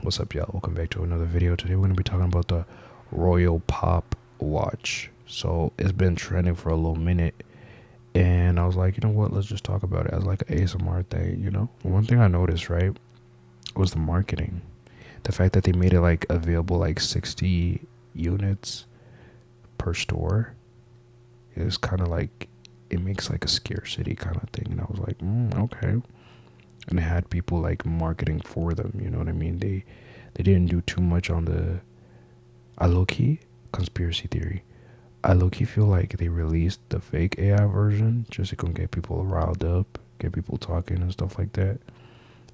What's up, y'all? Welcome back to another video. Today we're going to be talking about the Royal Pop watch. So it's been trending for a little minute, and I was like, you know what, let's just talk about it as like an ASMR thing, you know? One thing I noticed, right, was the marketing. The fact that they made it like available like 60 units per store is kind of like, it makes like a scarcity kind of thing. And I was like, okay. And they had people like marketing for them, you know what I mean? They didn't do too much on the, I low-key, conspiracy theory, I low-key feel like they released the fake AI version just to go get people riled up, get people talking and stuff like that.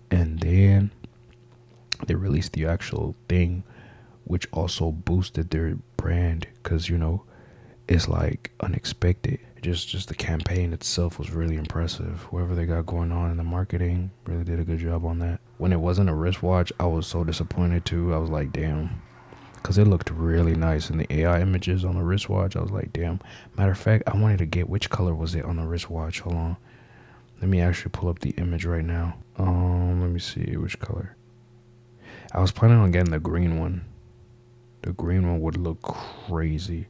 And then they released the actual thing, which also boosted their brand, because, you know, it's like unexpected. Just the campaign itself was really impressive. Whoever they got going on in the marketing really did a good job on that. When it wasn't a wristwatch, I was so disappointed too. I was like, damn, because it looked really nice in the AI images on the wristwatch. I was like, damn. Matter of fact, I wanted to get, which color was it on the wristwatch? Hold on, let me actually pull up the image right now. Let me see which color. I was planning on getting the green one. The green one would look crazy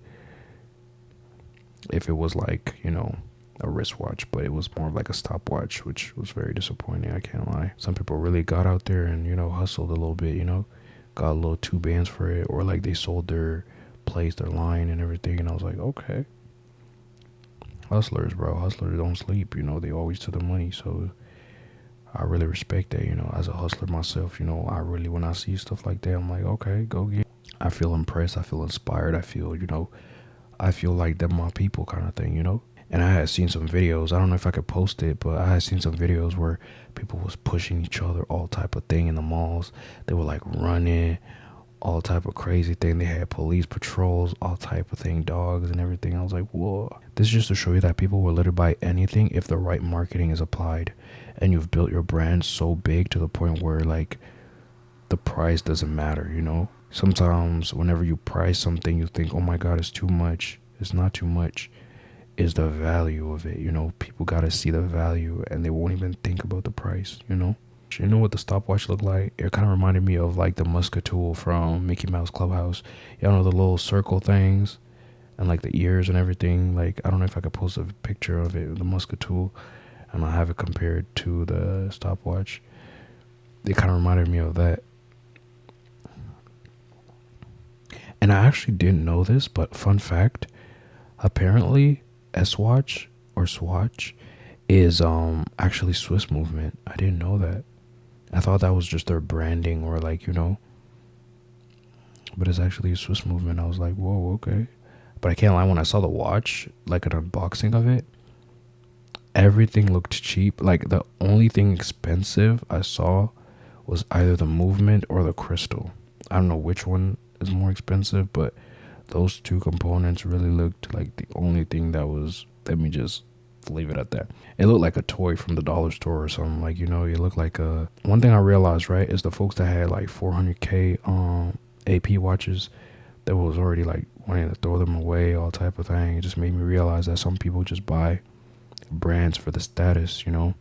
if it was like, you know, a wristwatch, but it was more like a stopwatch, which was very disappointing, I can't lie. Some people really got out there and, you know, hustled a little bit, you know, got a little 2 bands for it, or like they sold their place, their line and everything, and I was like, okay. Hustlers, bro. Hustlers don't sleep, you know, they always to the money. So I really respect that, you know, as a hustler myself, you know, I really, when I see stuff like that, I'm like, okay, go get it. I feel impressed, I feel inspired, I feel, you know, I feel like they're my people kind of thing, you know? And I had seen some videos, I don't know if I could post it, but I had seen some videos where people was pushing each other, all type of thing in the malls. They were like running, all type of crazy thing. They had police patrols, all type of thing, dogs and everything. I was like, whoa. This is just to show you that people will literally buy anything if the right marketing is applied. And you've built your brand so big to the point where like the price doesn't matter, you know? Sometimes whenever you price something, you think, oh my God, it's too much. It's not too much. It's the value of it, you know? People got to see the value and they won't even think about the price, you know? You know what the stopwatch looked like? It kind of reminded me of like the Muscatool from Mickey Mouse Clubhouse. Y'all know the little circle things and like the ears and everything. Like, I don't know if I could post a picture of it, the Muscatool, and I'll have it compared to the stopwatch. It kind of reminded me of that. And I actually didn't know this, but fun fact, apparently Swatch or Swatch is actually Swiss movement. I didn't know that. I thought that was just their branding or like, you know, but it's actually a Swiss movement. I was like, whoa, okay. But I can't lie, when I saw the watch, like an unboxing of it, everything looked cheap. Like the only thing expensive I saw was either the movement or the crystal. I don't know which one is more expensive, but those two components really looked like the only thing that was, let me just leave it at that. It looked like a toy from the dollar store or something. Like, you know, it looked like a, one thing I realized, right, is the folks that had like 400k AP watches that was already like wanting to throw them away, all type of thing. It just made me realize that some people just buy brands for the status, you know,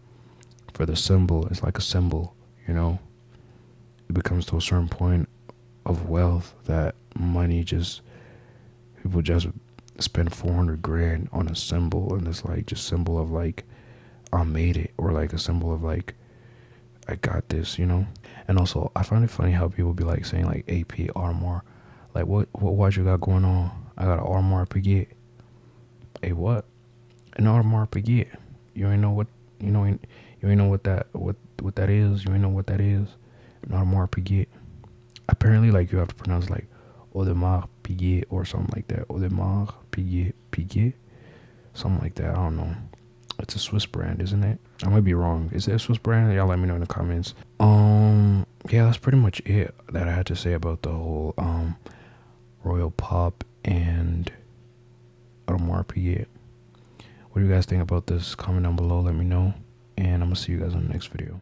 for the symbol. It's like a symbol, you know. It becomes to a certain point of wealth that money just, people just spend 400 grand on a symbol, and it's like just symbol of like I made it, or like a symbol of like I got this, you know. And also I find it funny how people be like saying like AP Audemars, like what watch you got going on? I got an Audemars Piguet. A what? An Audemars Piguet. You ain't know what, you know, you ain't know what that that is. You ain't know what that is. An Audemars Piguet. Apparently, like, you have to pronounce like Audemars Piguet or something like that. Audemars Piguet, something like that. I don't know. It's a Swiss brand, isn't it? I might be wrong. Is it a Swiss brand? Y'all let me know in the comments. Yeah, that's pretty much it that I had to say about the whole Royal Pop and Audemars Piguet. What do you guys think about this? Comment down below. Let me know, and I'm gonna see you guys in the next video.